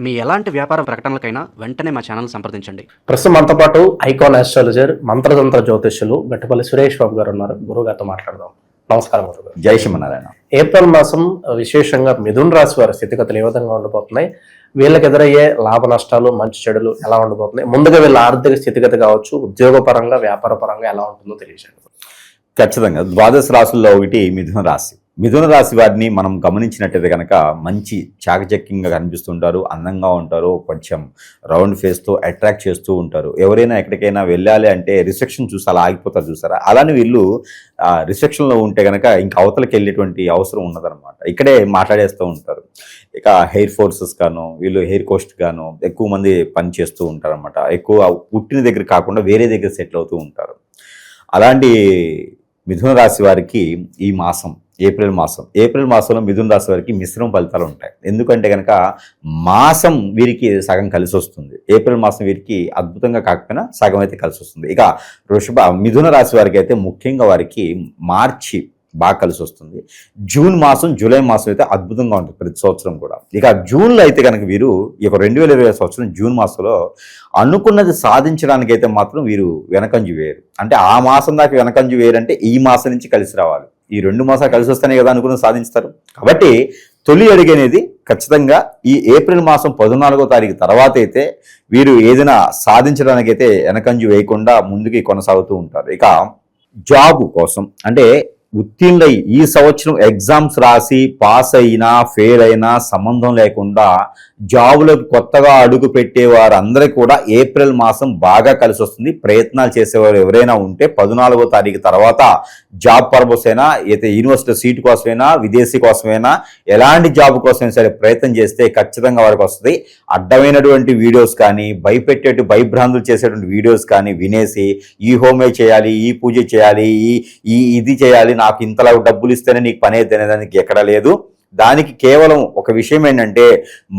మీ ఎలాంటి వ్యాపార ప్రకటనలకైనా వెంటనే మా ఛానల్ సంప్రదించండి. ప్రస్తుతం మనతో పాటు ఐకాన్ ఆస్ట్రాలజర్, మంత్రతంత్ర జ్యోతిష్యులు గట్టుపల్లి సురేష్ బాబు గారు ఉన్నారు. గురుగారితో మాట్లాడదాం. నమస్కారం గురుగారు. జై శ్రీమన్నారాయణ. ఏప్రిల్ మాసం విశేషంగా మిథున రాశి వారి స్థితిగతులు ఏ విధంగా ఉండబోతున్నాయి, వీళ్ళకి ఎదురయ్యే లాభ నష్టాలు, మంచి చెడులు ఎలా ఉండబోతున్నాయి, ముందుగా వీళ్ళ ఆర్థిక స్థితిగతి కావచ్చు, ఉద్యోగపరంగా వ్యాపార పరంగా ఎలా ఉంటుందో తెలియజేయండి. ఖచ్చితంగా ద్వాదశ రాశుల్లో ఒకటి మిథున రాశి. మిథున రాశి వారిని మనం గమనించినట్టయితే కనుక మంచి చాకచక్యంగా కనిపిస్తుంటారు, అందంగా ఉంటారు, కొంచెం రౌండ్ ఫేస్తో అట్రాక్ట్ చేస్తూ ఉంటారు. ఎవరైనా ఎక్కడికైనా వెళ్ళాలి అంటే రిసెప్షన్ చూసి అలా ఆగిపోతారు చూసారా, అలానే వీళ్ళు రిసెప్షన్లో ఉంటే కనుక ఇంకా అవతలకి వెళ్ళేటువంటి అవసరం ఉన్నదనమాట. ఇక్కడే మాట్లాడేస్తూ ఉంటారు. ఇక హెయిర్ ఫోర్సెస్ గాను, వీళ్ళు హెయిర్ కోస్ట్ గాను ఎక్కువ మంది పని చేస్తూ ఉంటారు అనమాట. ఎక్కువ పుట్టిన దగ్గర కాకుండా వేరే దగ్గర సెటిల్ అవుతూ ఉంటారు. అలాంటి మిథున రాశి వారికి ఈ మాసం ఏప్రిల్ మాసంలో మిథున రాశి వారికి మిశ్రమ ఫలితాలు ఉంటాయి. ఎందుకంటే కనుక మాసం వీరికి సగం కలిసి వస్తుంది. ఏప్రిల్ మాసం వీరికి అద్భుతంగా కాకపోయినా సగం అయితే కలిసి వస్తుంది. ఇక మిథున రాశి వారికి అయితే ముఖ్యంగా వారికి మార్చి బాగా కలిసి వస్తుంది. జూన్ మాసం, జూలై మాసం అయితే అద్భుతంగా ఉంటుంది ప్రతి సంవత్సరం కూడా. ఇక జూన్లో అయితే కనుక వీరు ఈ 2020 సంవత్సరం జూన్ మాసంలో అనుకున్నది సాధించడానికి అయితే మాత్రం వీరు వెనకంజు వేయరు. అంటే ఆ మాసం దాకా వెనకంజు వేయరంటే ఈ మాసం నుంచి కలిసి రావాలి. ఈ 2 మాసాలు కలిసి వస్తేనే కదా అనుకున్నది సాధిస్తారు. కాబట్టి తొలి అడుగు అనేది ఖచ్చితంగా ఈ ఏప్రిల్ మాసం 14వ తారీఖు తర్వాత అయితే వీరు ఏదైనా సాధించడానికైతే వెనకంజు వేయకుండా ముందుకి కొనసాగుతూ ఉంటారు. ఇక జాబ్ కోసం అంటే ఉత్తీర్ణులై ఈ సంవత్సరం ఎగ్జామ్స్ రాసి పాస్ అయినా ఫెయిల్ అయినా సంబంధం లేకుండా జాబులకు కొత్తగా అడుగు పెట్టే వారందరికీ కూడా ఏప్రిల్ మాసం బాగా కలిసి వస్తుంది. ప్రయత్నాలు చేసేవారు ఎవరైనా ఉంటే 14వ తారీఖు తర్వాత జాబ్ పర్పస్ అయినా, అయితే యూనివర్సిటీ సీట్ కోసమైనా, విదేశీ కోసమైనా, ఎలాంటి జాబ్ కోసమైనా సరే ప్రయత్నం చేస్తే ఖచ్చితంగా వారికి వస్తుంది. అడ్డమైనటువంటి వీడియోస్ కానీ, భయభ్రాంతులు చేసేటువంటి వీడియోస్ కానీ వినేసి ఈ హోమే చేయాలి, ఈ పూజ చేయాలి, ఇది చేయాలి, నాకు ఇంతలా డబ్బులు ఇస్తేనే నీకు పని అయితే దానికి ఎక్కడ లేదు. దానికి కేవలం ఒక విషయం ఏంటంటే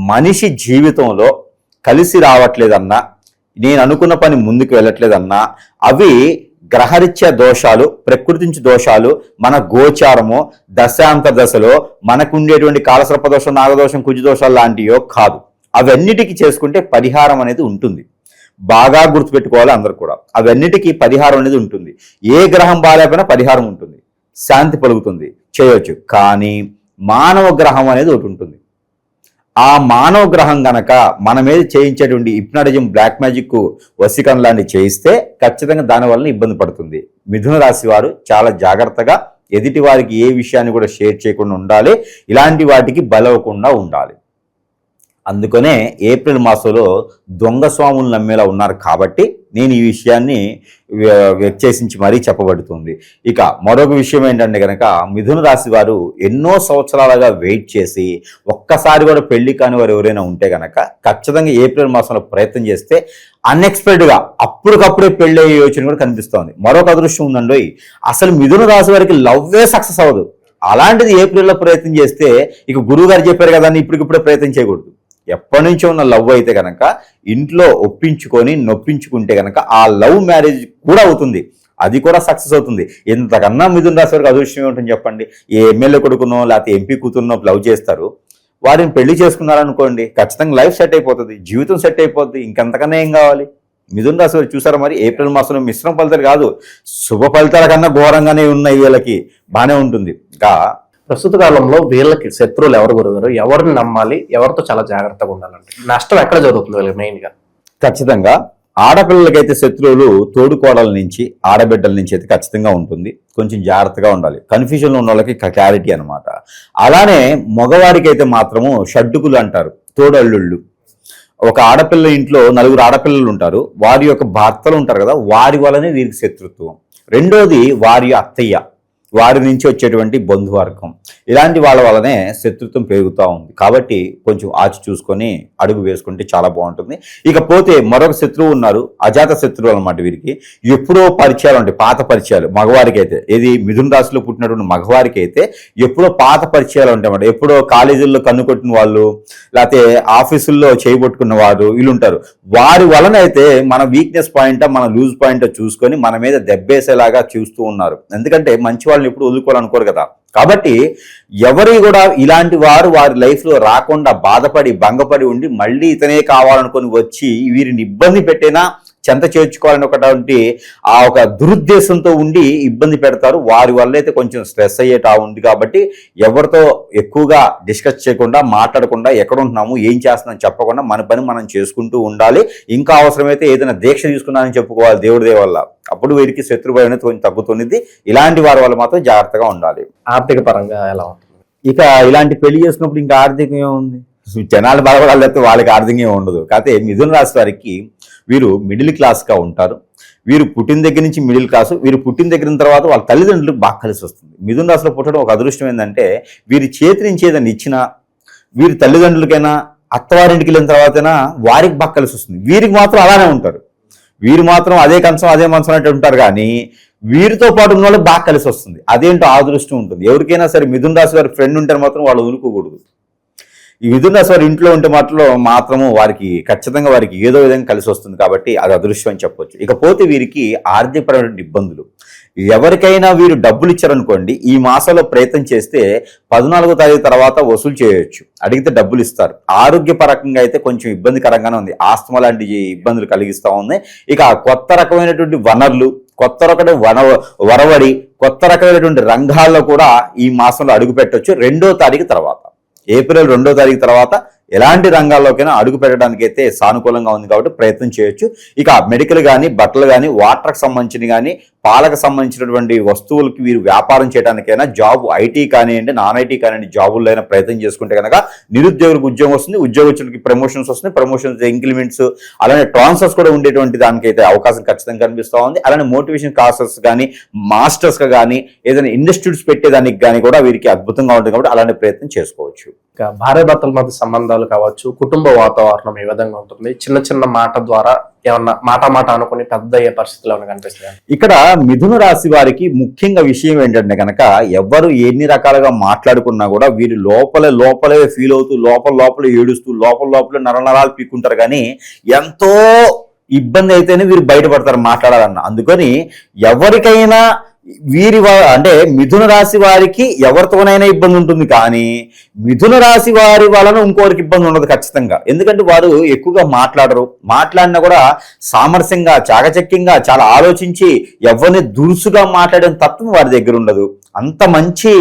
మనిషి జీవితంలో కలిసి రావట్లేదన్నా, నేను అనుకున్న పని ముందుకు వెళ్ళట్లేదన్నా అవి గ్రహరీత్యా దోషాలు, ప్రకృతి నుంచి దోషాలు, మన గోచారము దశాంత దశలో మనకు ఉండేటువంటి కాలసర్ప దోషం, నాగదోషం, కుజదోషాలు లాంటివో కాదు. అవన్నిటికీ చేసుకుంటే పరిహారం అనేది ఉంటుంది. బాగా గుర్తుపెట్టుకోవాలి అందరూ కూడా. అవన్నిటికీ పరిహారం అనేది ఉంటుంది. ఏ గ్రహం బాగాలేకపోయినా పరిహారం ఉంటుంది, శాంతి పలుకుతుంది, చేయొచ్చు. కానీ మానవ గ్రహం అనేది ఒకటి ఉంటుంది. ఆ మానవ గ్రహం గనక మన మీద చేయించేటువంటి హిప్నాటిజం, బ్లాక్ మ్యాజిక్, వశీకరణ లాంటివి చేయిస్తే ఖచ్చితంగా దానివల్ల ఇబ్బంది పడుతుంది. మిథున రాశి వారు చాలా జాగ్రత్తగా ఎదుటి వారికి ఏ విషయాన్ని కూడా షేర్ చేయకుండా ఉండాలి. ఇలాంటి వాటికి బలవకుండా ఉండాలి. అందుకనే ఏప్రిల్ మాసంలో దొంగ స్వాములు నమ్మేలా ఉన్నారు కాబట్టి నేను ఈ విషయాన్ని వ్యక్తేసించి మరీ చెప్పబడుతుంది. ఇక మరొక విషయం ఏంటంటే కనుక మిథున రాశి వారు ఎన్నో సంవత్సరాలుగా వెయిట్ చేసి ఒక్కసారి కూడా పెళ్లి కాని వారు ఎవరైనా ఉంటే కనుక ఖచ్చితంగా ఏప్రిల్ మాసంలో ప్రయత్నం చేస్తే అన్ఎక్స్పెక్టెడ్గా అప్పటికప్పుడే పెళ్లి అయ్యే యోచన కూడా కనిపిస్తోంది. మరొక అదృష్టం ఉందండి, అసలు మిథున రాశి వారికి లవ్వే సక్సెస్ అవ్వదు. అలాంటిది ఏప్రిల్లో ప్రయత్నం చేస్తే ఇక గురువు గారు చెప్పారు కదా అని ఇప్పటికిప్పుడే ప్రయత్నం చేయకూడదు. ఎప్పటి నుంచో ఉన్న లవ్ అయితే కనుక ఇంట్లో ఒప్పించుకొని నొప్పించుకుంటే కనుక ఆ లవ్ మ్యారేజ్ కూడా అవుతుంది, అది కూడా సక్సెస్ అవుతుంది. ఇంతకన్నా మిథున రాశి వారికి అదృష్టం ఏమిటని చెప్పండి. ఏ ఎమ్మెల్యే కొడుకునో లేకపోతే ఎంపీ కూతురునో లవ్ చేస్తారు, వారిని పెళ్లి చేసుకున్నారనుకోండి ఖచ్చితంగా లైఫ్ సెట్ అయిపోతుంది, జీవితం సెట్ అయిపోతుంది. ఇంకెంతకన్నా ఏం కావాలి? మిథున రాశి వారు చూసారా మరి ఏప్రిల్ మాసంలో మిశ్రమ ఫలితాలు కాదు, శుభ ఫలితాల కన్నా ఘోరంగానే ఉన్నాయి. వీళ్ళకి బాగానే ఉంటుంది. ఇంకా ప్రస్తుత కాలంలో వీళ్ళకి శత్రువులు ఎవరు గురుగారు? ఎవరిని నమ్మాలి, ఎవరితో చాలా జాగ్రత్తగా ఉండాలంటే నష్టం ఎక్కడ జరుగుతుంది వీళ్ళకి మెయిన్ గా? ఖచ్చితంగా ఆడపిల్లలకైతే శత్రువులు తోడుకోడల నుంచి, ఆడబిడ్డల నుంచి అయితే ఖచ్చితంగా ఉంటుంది. కొంచెం జాగ్రత్తగా ఉండాలి. కన్ఫ్యూజన్లో ఉన్న వాళ్ళకి క్లారిటీ అనమాట. అలానే మగవారికి అయితే మాత్రము షడ్డుకులు అంటారు, తోడల్లుళ్ళు. ఒక ఆడపిల్ల ఇంట్లో 4 ఆడపిల్లలు ఉంటారు, వారి యొక్క భర్తలు ఉంటారు కదా, వారి వల్లనే వీరికి శత్రుత్వం. రెండోది వారి అత్తయ్య, వారి నుంచి వచ్చేటువంటి బంధువర్గం, ఇలాంటి వాళ్ళ వల్లనే శత్రుత్వం పెరుగుతూ ఉంది. కాబట్టి కొంచెం ఆచి చూసుకొని అడుగు వేసుకుంటే చాలా బాగుంటుంది. ఇకపోతే మరొక శత్రువు ఉన్నారు, అజాత శత్రువు అనమాట. వీరికి ఎప్పుడో పరిచయాలు ఉంటాయి, పాత పరిచయాలు. మగవారికి అయితే, ఏది మిథున రాశిలో పుట్టినటువంటి మగవారికి అయితే ఎప్పుడో పాత పరిచయాలు ఉంటాయి అన్నమాట. ఎప్పుడో కాలేజీల్లో కన్నుకొట్టిన వాళ్ళు, లేకపోతే ఆఫీసుల్లో చేయబొట్టుకున్న వారు వీళ్ళు ఉంటారు. వారి వలన అయితే మన వీక్నెస్ పాయింట్, మన లూజ్ పాయింట్ చూసుకొని మన మీద దెబ్బేసేలాగా చూస్తూ ఉన్నారు. ఎందుకంటే మంచి వాళ్ళని ఎప్పుడు వదులుకోవాలనుకోరు కదా. కాబట్టి ఎవరి కూడా ఇలాంటి వారు వారి లైఫ్లో రాకుండా బాధపడి భంగపడి ఉండి మళ్ళీ ఇతనే కావాలనుకొని వచ్చి వీరిని ఇబ్బంది పెట్టినా చెంత చేర్చుకోవాలని ఒకటి ఆ ఒక దురుద్దేశంతో ఉండి ఇబ్బంది పెడతారు. వారి వల్ల అయితే కొంచెం స్ట్రెస్ అయ్యేటా ఉంది. కాబట్టి ఎవరితో ఎక్కువగా డిస్కస్ చేయకుండా మాట్లాడకుండా ఎక్కడ ఉంటున్నాము ఏం చేస్తున్నాం చెప్పకుండా మన పని మనం చేసుకుంటూ ఉండాలి. ఇంకా అవసరమైతే ఏదైనా దీక్ష తీసుకున్నానని చెప్పుకోవాలి దేవుడి వల్ల. అప్పుడు వీరికి శత్రుభయం అనేది కొంచెం తగ్గుతున్నది. ఇలాంటి వారి వల్ల మాత్రం జాగ్రత్తగా ఉండాలి. ఆర్థిక పరంగా ఎలా ఉంటుంది? ఇక ఇలాంటి పెళ్లి చేసుకున్నప్పుడు ఇంకా ఆర్థికం ఏముంది, జనాలు బాధపడాలి, వాళ్ళకి ఆర్థికం ఉండదు. కాకపోతే మిథున రాశి వారికి వీరు మిడిల్ క్లాస్గా ఉంటారు. వీరు పుట్టిన దగ్గర నుంచి మిడిల్ క్లాస్. వీరు పుట్టిన దగ్గర తర్వాత వాళ్ళ తల్లిదండ్రులకు బాగా కలిసి వస్తుంది. మిథున రాశిలో పుట్టడం ఒక అదృష్టం ఏంటంటే వీరి చేతి నుంచి ఏదైనా ఇచ్చినా వీరి తల్లిదండ్రులకైనా అత్తవారింటికి వెళ్ళిన తర్వాతైనా వారికి బాగా కలిసి వస్తుంది. వీరికి మాత్రం అలానే ఉంటారు. వీరు మాత్రం అదే కంచం అదే మంచం అంటే ఉంటారు. కానీ వీరితో పాటు ఉన్న వాళ్ళకి బాగా కలిసి వస్తుంది. అదేంటో అదృష్టం ఉంటుంది. ఎవరికైనా సరే మిథున రాశి వారి ఫ్రెండ్ ఉంటే మాత్రం వాళ్ళు వదులుకోకూడదు. ఈ మిథున రాశి వారి ఇంట్లో ఉంటే మాత్రము వారికి ఖచ్చితంగా వారికి ఏదో విధంగా కలిసి వస్తుంది. కాబట్టి అది అదృష్టం అని చెప్పొచ్చు. ఇకపోతే వీరికి ఆర్థికపరమైన ఇబ్బందులు. ఎవరికైనా వీరు డబ్బులు ఇచ్చారనుకోండి, ఈ మాసంలో ప్రయత్నం చేస్తే 14వ తారీఖు తర్వాత వసూలు చేయొచ్చు. అడిగితే డబ్బులు ఇస్తారు. ఆరోగ్యపరంగా అయితే కొంచెం ఇబ్బందికరంగానే ఉంది. ఆస్తమా లాంటి ఇబ్బందులు కలిగిస్తూ ఉంది. ఇక కొత్త రకమైనటువంటి వనరులు, కొత్త రకమైన వరవడి, కొత్త రకమైనటువంటి రంగాల్లో కూడా ఈ మాసంలో అడుగు పెట్టవచ్చు. 2వ తారీఖు తర్వాత, ఏప్రిల్ 2వ తారీఖు తర్వాత ఎలాంటి రంగాల్లోకైనా అడుగు పెట్టడానికి అయితే సానుకూలంగా ఉంది. కాబట్టి ప్రయత్నం చేయొచ్చు. ఇక మెడికల్ కానీ, బట్టలు కానీ, వాటర్కి సంబంధించిన కానీ, పాలకు సంబంధించినటువంటి వస్తువులకి వీరు వ్యాపారం చేయడానికైనా, జాబ్ ఐటీ కానివ్వండి నాన్ ఐటీ కానివ్వండి జాబుల్లో అయినా ప్రయత్నం చేసుకుంటే కనుక నిరుద్యోగులకు ఉద్యోగం వస్తుంది. ఉద్యోగస్తులకి ప్రమోషన్స్ వస్తున్నాయి. ప్రమోషన్స్, ఇంక్రిమెంట్స్, అలానే ట్రాన్స్ఫర్స్ కూడా ఉండేటువంటి దానికైతే అవకాశం ఖచ్చితంగా కనిపిస్తూ ఉంది. అలానే మోటివేషన్ క్లాసెస్ కానీ, మాస్టర్స్గా కానీ, ఏదైనా ఇన్స్టిట్యూట్స్ పెట్టేదానికి కానీ కూడా వీరికి అద్భుతంగా ఉంటుంది. కాబట్టి అలాంటి ప్రయత్నం చేసుకోవచ్చు. ఇక భార్యాభర్తల మధ్య సంబంధాలు కావచ్చు, కుటుంబ వాతావరణం ఏ విధంగా ఉంటుంది? చిన్న చిన్న మాట ద్వారా ఏమన్నా మాట అనుకుని పెద్ద అయ్యే పరిస్థితులు ఏమైనా కనిపిస్తుంది? ఇక్కడ మిథున రాశి వారికి ముఖ్యంగా విషయం ఏంటంటే కనుక ఎవరు ఎన్ని రకాలుగా మాట్లాడుకున్నా కూడా వీరు లోపలే ఫీల్ అవుతూ లోపల ఏడుస్తూ లోపల నరాలు పీక్కుంటారు. కానీ ఎంతో ఇబ్బంది అయితేనే వీరు బయటపడతారు మాట్లాడాలన్న. అందుకని ఎవరికైనా అంటే మిథున రాశి వారికి ఎవరితోనైనా ఇబ్బంది ఉంటుంది. కానీ మిథున రాశి వారి వలన ఇంకోరికి ఇబ్బంది ఉండదు ఖచ్చితంగా. ఎందుకంటే వారు ఎక్కువగా మాట్లాడినా కూడా సామరస్యంగా, చాకచక్యంగా, చాలా ఆలోచించి ఎవరిని దురుసుగా మాట్లాడే తత్వం వారి దగ్గర ఉండదు. అంత మంచి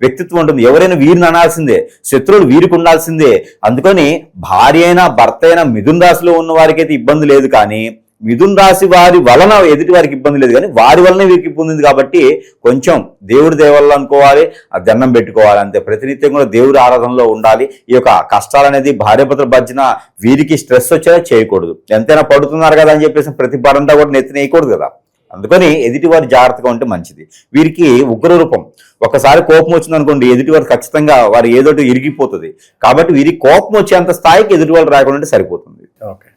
వ్యక్తిత్వం ఉంటుంది. ఎవరైనా వీరిని అనాల్సిందే, శత్రువులు వీరికి ఉండాల్సిందే. అందుకని భార్య అయినా భర్త అయినా మిథున రాశిలో ఉన్న వారికి అయితే ఇబ్బంది లేదు. కానీ మిథున రాశి వారి వలన ఎదుటి వారికి ఇబ్బంది లేదు. కానీ వారి వలన వీరికి ఇబ్బంది ఉంది. కాబట్టి కొంచెం దేవుడి దేవల్ల అనుకోవాలి, దండం పెట్టుకోవాలి అంతే. ప్రతినిత్యం కూడా దేవుడి ఆరాధనలో ఉండాలి. ఈ యొక్క కష్టాలు అనేది భార్యాభర్తల మధ్యన వీరికి స్ట్రెస్ వచ్చేలా చేయకూడదు. ఎంతైనా పడుతున్నారు కదా అని చెప్పేసి ప్రతి పరంతా కూడా నెత్తినేయకూడదు కదా. అందుకని ఎదుటివారు జాగ్రత్తగా ఉంటే మంచిది. వీరికి ఉగ్రరూపం, ఒకసారి కోపం వచ్చిందనుకోండి ఎదుటివారు ఖచ్చితంగా వారు ఏదోటి ఇరిగిపోతుంది. కాబట్టి వీరికి కోపం వచ్చేంత స్థాయికి ఎదుటివారు రాకుండా సరిపోతుంది. ఓకే.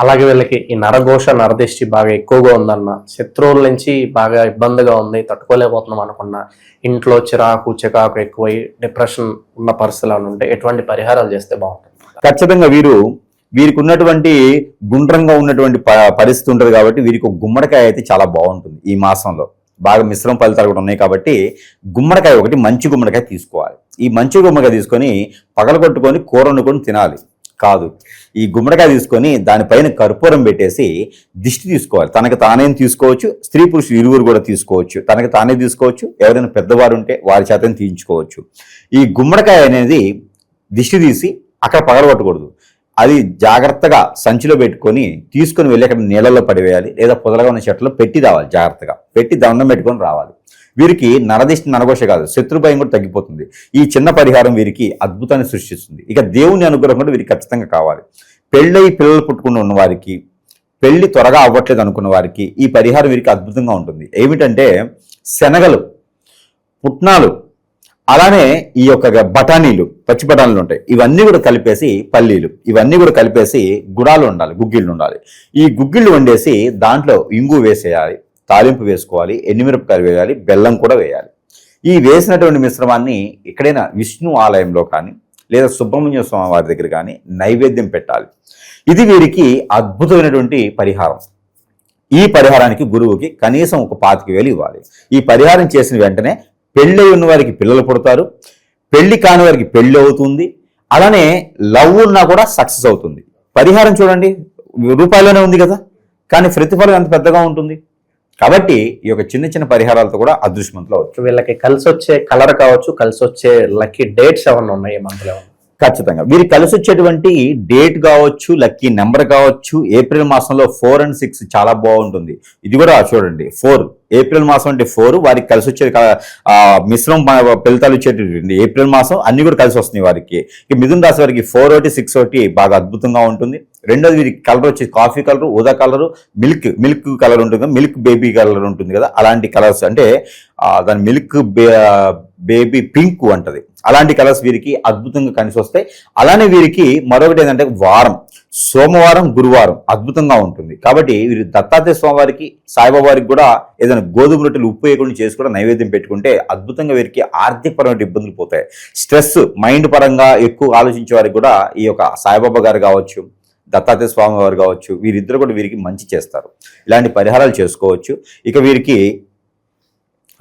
అలాగే వీళ్ళకి ఈ నరఘోష, నరదిష్టి బాగా ఎక్కువగా ఉందన్న, శత్రువుల నుంచి బాగా ఇబ్బందిగా ఉంది, తట్టుకోలేకపోతున్నాం అనుకున్న, ఇంట్లో చికాకు ఎక్కువై డిప్రెషన్ ఉన్న పరిస్థితులు ఉంటే ఎటువంటి పరిహారాలు చేస్తే బాగుంటుంది? ఖచ్చితంగా వీరికి ఉన్నటువంటి గుండ్రంగా ఉన్నటువంటి పరిస్థితి ఉంటుంది. కాబట్టి వీరికి ఒక గుమ్మడికాయ అయితే చాలా బాగుంటుంది. ఈ మాసంలో బాగా మిశ్రమ ఫలితాలు కూడా ఉన్నాయి. కాబట్టి గుమ్మడికాయ ఒకటి, మంచి గుమ్మడికాయ తీసుకోవాలి. ఈ మంచి గుమ్మడికాయ తీసుకొని పగలగొట్టుకొని కూర వండుకొని తినాలి. కాదు, ఈ గుమ్మడికాయ తీసుకొని దానిపైన కర్పూరం పెట్టేసి దిష్టి తీసుకోవాలి. తనకు తానేం తీసుకోవచ్చు, స్త్రీ పురుషులు ఇరువురు కూడా తీసుకోవచ్చు. తనకు తానే తీసుకోవచ్చు, ఎవరైనా పెద్దవారు ఉంటే వారి చేతనే తీయించుకోవచ్చు. ఈ గుమ్మడికాయ అనేది దిష్టి తీసి అక్కడ పగలగొట్టకూడదు. అది జాగ్రత్తగా సంచిలో తీసుకొని వెళ్ళి అక్కడ నీళ్ళల్లో పడివేయాలి. లేదా పొదలుగా ఉన్న చెట్లలో పెట్టి రావాలి. జాగ్రత్తగా పెట్టి దండం పెట్టుకొని రావాలి. వీరికి నరదిష్టి, నరఘోష కాదు, శత్రుభయం కూడా తగ్గిపోతుంది. ఈ చిన్న పరిహారం వీరికి అద్భుతాన్ని సృష్టిస్తుంది. ఇక దేవుని అనుగ్రహం కూడా వీరికి ఖచ్చితంగా కావాలి. పెళ్ళై పిల్లలు పుట్టుకుని ఉన్న వారికి, పెళ్లి త్వరగా అవ్వట్లేదు అనుకున్న వారికి ఈ పరిహారం వీరికి అద్భుతంగా ఉంటుంది. ఏమిటంటే శనగలు, పుట్నాలు, అలానే ఈ యొక్క బఠానీలు, పచ్చి బఠానీలు ఉంటాయి, ఇవన్నీ కూడా కలిపేసి, పల్లీలు, ఇవన్నీ కూడా కలిపేసి గుడాలు ఉండాలి, గుగ్గిళ్ళు ఉండాలి. ఈ గుగ్గిళ్ళు వండేసి దాంట్లో ఇంగు వేసేయాలి, తాలింపు వేసుకోవాలి, ఎండుమిరపకాయలు వేయాలి, బెల్లం కూడా వేయాలి. ఈ వేసినటువంటి మిశ్రమాన్ని ఎక్కడైనా విష్ణు ఆలయంలో కానీ లేదా సుబ్రహ్మణ్య స్వామి వారి దగ్గర కానీ నైవేద్యం పెట్టాలి. ఇది వీరికి అద్భుతమైనటువంటి పరిహారం. ఈ పరిహారానికి గురువుకి కనీసం ఒక 25,000 ఇవ్వాలి. ఈ పరిహారం చేసిన వెంటనే పెళ్ళి ఉన్న వారికి పిల్లలు పుడతారు, పెళ్లి కాని వారికి పెళ్లి అవుతుంది, అలానే లవ్ ఉన్నా కూడా సక్సెస్ అవుతుంది. పరిహారం చూడండి, రూపాయలోనే ఉంది కదా, కానీ ప్రతిఫలం ఎంత పెద్దగా ఉంటుంది. కాబట్టి ఈ యొక్క చిన్న చిన్న పరిహారాలతో కూడా అదృష్టవంతులు అవ్వచ్చు. వీళ్ళకి కలిసి వచ్చే కలర్ కావచ్చు, కలిసి వచ్చే లక్కీ డేట్స్ ఏమన్నా ఉన్నాయి ఈ మంత్లో? ఖచ్చితంగా వీరికి కలిసి వచ్చేటువంటి డేట్ కావచ్చు, లక్కీ నెంబర్ కావచ్చు. ఏప్రిల్ మాసంలో 4 and 6 చాలా బాగుంటుంది. ఇది కూడా చూడండి, 4 ఏప్రిల్ మాసం అంటే 4 వారికి కలిసి వచ్చే మిశ్రమం ఫలితాలు వచ్చేటువంటి ఏప్రిల్ మాసం అన్ని కూడా కలిసి వస్తున్నాయి వారికి. ఇక మిథున రాశి వారికి 4 ఒకటి 6 ఒకటి బాగా అద్భుతంగా ఉంటుంది. రెండోది వీరికి కలర్ వచ్చి కాఫీ కలర్, ఊదా కలరు, మిల్క్ కలర్ ఉంటుంది కదా, మిల్క్ బేబీ కలర్ ఉంటుంది కదా, అలాంటి కలర్స్ అంటే దాని మిల్క్ బేబీ పింక్ అంటది, అలాంటి కలర్స్ వీరికి అద్భుతంగా కలిసి వస్తాయి. అలానే వీరికి మరొకటి ఏంటంటే వారం సోమవారం, గురువారం అద్భుతంగా ఉంటుంది. కాబట్టి వీరు దత్తాత్రేయ స్వామి వారికి, సాయిబాబా వారికి కూడా ఏదైనా గోధుమ రొట్టెలు ఉప్పు వేయకుండా చేసి కూడా నైవేద్యం పెట్టుకుంటే అద్భుతంగా వీరికి ఆర్థికపరమైన ఇబ్బందులు పోతాయి. స్ట్రెస్ మైండ్ పరంగా ఎక్కువ ఆలోచించే వారికి కూడా ఈ యొక్క సాయిబాబా గారు కావచ్చు, దత్తాత్రేయ స్వామి వారు కావచ్చు, వీరిద్దరు కూడా వీరికి మంచి చేస్తారు. ఇలాంటి పరిహారాలు చేసుకోవచ్చు. ఇక వీరికి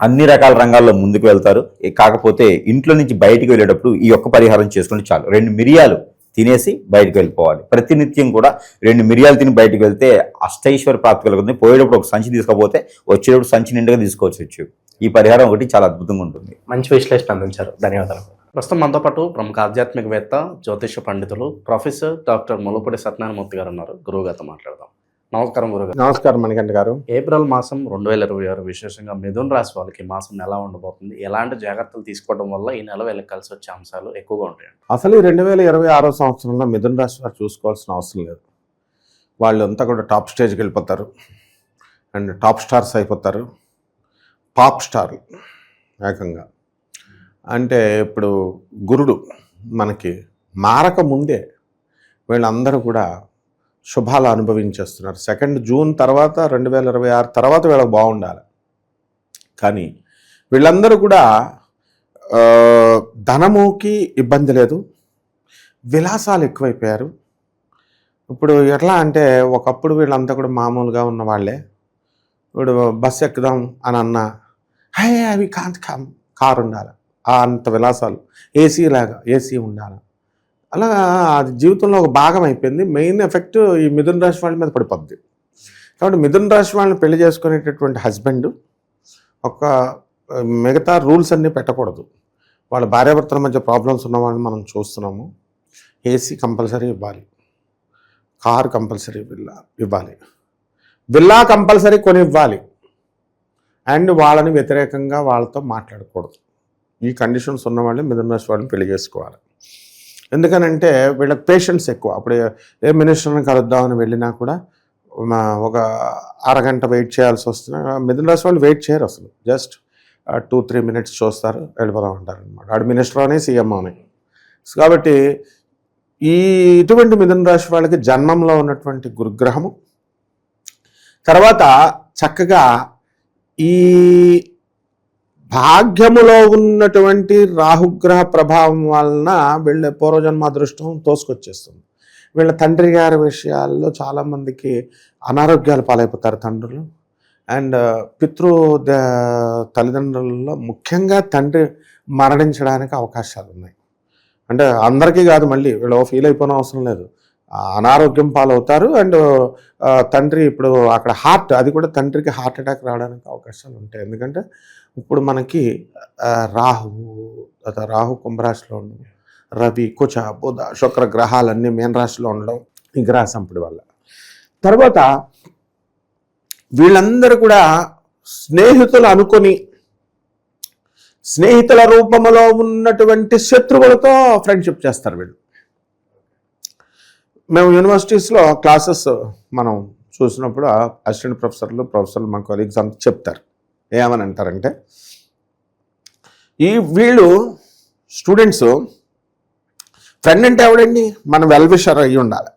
అన్ని రకాల రంగాల్లో ముందుకు వెళ్తారు. కాకపోతే ఇంట్లో నుంచి బయటికి వెళ్ళేటప్పుడు ఈ ఒక్క పరిహారం చేసుకుంటే చాలు. 2 మిరియాలు తినేసి బయటకు వెళ్ళిపోవాలి. ప్రతినిత్యం కూడా 2 మిరియాలు తిని బయటకు వెళ్తే అష్టైశ్వర ప్రాప్తి కలుగుతుంది. పోయేటప్పుడు ఒక సంచి తీసుకోకపోతే వచ్చేటప్పుడు సంచి నిండుగా తీసుకోవచ్చు. ఈ పరిహారం ఒకటి చాలా అద్భుతంగా ఉంటుంది. మంచి విశ్లేషణ అందించారు, ధన్యవాదాలు. ప్రస్తుతం మనతో పాటు ప్రముఖ ఆధ్యాత్మికవేత్త, జ్యోతిష పండితులు ప్రొఫెసర్ డాక్టర్ ముల్లపూడి సత్యనారాయణమూర్తి గారు ఉన్నారు. గురువు గారితో మాట్లాడదాం. నమస్కారం గురుగారు. నమస్కారం మణికంఠ గారు. ఏప్రిల్ మాసం 2026 విశేషంగా మిథున రాశి వాళ్ళకి మాసం ఎలా ఉండబోతుంది, ఎలాంటి జాగ్రత్తలు తీసుకోవడం వల్ల ఈ నెల వీళ్ళకి కలిసి వచ్చే అంశాలు ఎక్కువగా ఉంటాయండి? అసలు ఈ 2026 సంవత్సరంలో మిథున రాశి వారు చూసుకోవాల్సిన అవసరం లేదు. వాళ్ళంతా కూడా టాప్ స్టేజ్కి వెళ్ళిపోతారు అండ్ టాప్ స్టార్స్ అయిపోతారు. పాప్ స్టార్ ఏకంగా. అంటే ఇప్పుడు గురుడు మనకి మారక ముందే వీళ్ళందరూ కూడా శుభాలు అనుభవించేస్తున్నారు. 2 జూన్ తర్వాత 2026 తర్వాత వీళ్ళకి బాగుండాలి. కానీ వీళ్ళందరూ కూడా ధనముకి ఇబ్బంది లేదు, విలాసాలు ఎక్కువైపోయారు. ఇప్పుడు ఎట్లా అంటే ఒకప్పుడు వీళ్ళంతా కూడా మామూలుగా ఉన్న వాళ్ళే. ఇప్పుడు బస్సు ఎక్కుదాం అని అన్నా హే అవి కారు ఉండాలి, అంత విలాసాలు, ఏసీ ఉండాలి. అలా అది జీవితంలో ఒక భాగం అయిపోయింది. మెయిన్ ఎఫెక్ట్ ఈ మిథున రాశి వాళ్ళ మీద పడిపోద్ది. కాబట్టి మిథున రాశి వాళ్ళని పెళ్లి చేసుకునేటటువంటి హస్బెండ్ ఒక మిగతా రూల్స్ అన్నీ పెట్టకూడదు. వాళ్ళ భార్యాభర్తల మధ్య ప్రాబ్లమ్స్ ఉన్న వాళ్ళని మనం చూస్తున్నాము. ఏసీ కంపల్సరీ ఇవ్వాలి, కారు కంపల్సరీ ఇవ్వాలి, విల్లా కంపల్సరీ కొని ఇవ్వాలి, అండ్ వాళ్ళని వ్యతిరేకంగా వాళ్ళతో మాట్లాడకూడదు. ఈ కండిషన్స్ ఉన్న వాళ్ళని మిథున రాశి వాళ్ళని పెళ్లి చేసుకోవాలి. ఎందుకనంటే వీళ్ళకి పేషెన్స్ ఎక్కువ. అప్పుడు ఏ మినిస్టర్ని కలుద్దామని వెళ్ళినా కూడా ఒక అరగంట వెయిట్ చేయాల్సి వస్తుంది. మిథున రాశి వాళ్ళు వెయిట్ చేయరు అసలు. జస్ట్ 2-3 minutes చూస్తారు, వెళ్ళిపోదాం అంటారు అనమాట. ఆడు మినిస్టర్ అని, సీఎం అని. కాబట్టి ఇటువంటి మిథున రాశి వాళ్ళకి జన్మంలో ఉన్నటువంటి గురుగ్రహము తర్వాత చక్కగా ఈ భాగ్యములో ఉన్నటువంటి రాహుగ్రహ ప్రభావం వలన వీళ్ళ పూర్వజన్మ అదృష్టం తోసుకొచ్చేస్తుంది. వీళ్ళ తండ్రి గారి విషయాల్లో చాలామందికి అనారోగ్యాలు పాలైపోతారు తండ్రులు. అండ్ తల్లిదండ్రులలో ముఖ్యంగా తండ్రి మరణించడానికి అవకాశాలు ఉన్నాయి. అంటే అందరికీ కాదు, మళ్ళీ వీళ్ళు ఫీల్ అయిపోయిన అవసరం లేదు, అనారోగ్యం పాలవుతారు. అండ్ తండ్రి ఇప్పుడు అక్కడ అది కూడా తండ్రికి హార్ట్ అటాక్ రావడానికి అవకాశాలు ఉంటాయి. ఎందుకంటే ఇప్పుడు మనకి రాహు కుంభరాశిలో ఉండడం, రవి, కుచ, బుధ, శుక్ర గ్రహాలన్నీ మీన రాశిలో ఉండడం ఈ గ్రహ సంపడి వల్ల. తర్వాత వీళ్ళందరూ కూడా స్నేహితులు అనుకొని స్నేహితుల రూపంలో ఉన్నటువంటి శత్రువులతో ఫ్రెండ్షిప్ చేస్తారు వీళ్ళు. మేము యూనివర్సిటీస్లో క్లాసెస్ మనం చూసినప్పుడు అసిస్టెంట్ ప్రొఫెసర్లు మా కొలీగ్స్ అంతా చెప్తారు. ఏమని అంటారంటే వీళ్ళు స్టూడెంట్స్ ఫ్రెండ్ అంటే ఎవడండి, మన వెల్విషర్ అయ్యి ఉండాలి.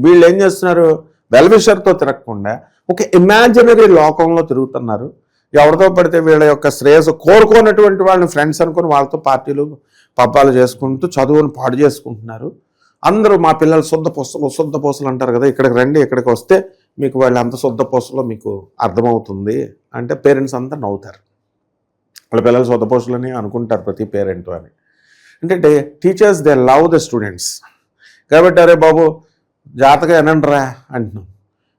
వీళ్ళు ఏం చేస్తున్నారు, వెల్విషర్తో తిరగకుండా ఒక ఇమాజినరీ లోకంలో తిరుగుతున్నారు. ఎవరితో పడితే వీళ్ళ యొక్క శ్రేయస్సు కోరుకోనటువంటి వాళ్ళని ఫ్రెండ్స్ అనుకుని వాళ్ళతో పార్టీలు పబ్బాలు చేసుకుంటూ చదువును పాడు చేసుకుంటున్నారు. అందరూ మా పిల్లలు శుద్ధ పూసలు అంటారు కదా, ఇక్కడికి రండి, ఇక్కడికి వస్తే మీకు వాళ్ళు అంత శుద్ధ పూసలో మీకు అర్థమవుతుంది అంటే పేరెంట్స్ అంతా నవ్వుతారు. వాళ్ళ పిల్లలు సొంతపోషులని అనుకుంటారు ప్రతి పేరెంట్ అని. అంటే teachers they love the students కాబట్టి అరే బాబు జాతగా ఎనండ్రా అంటున్నాం.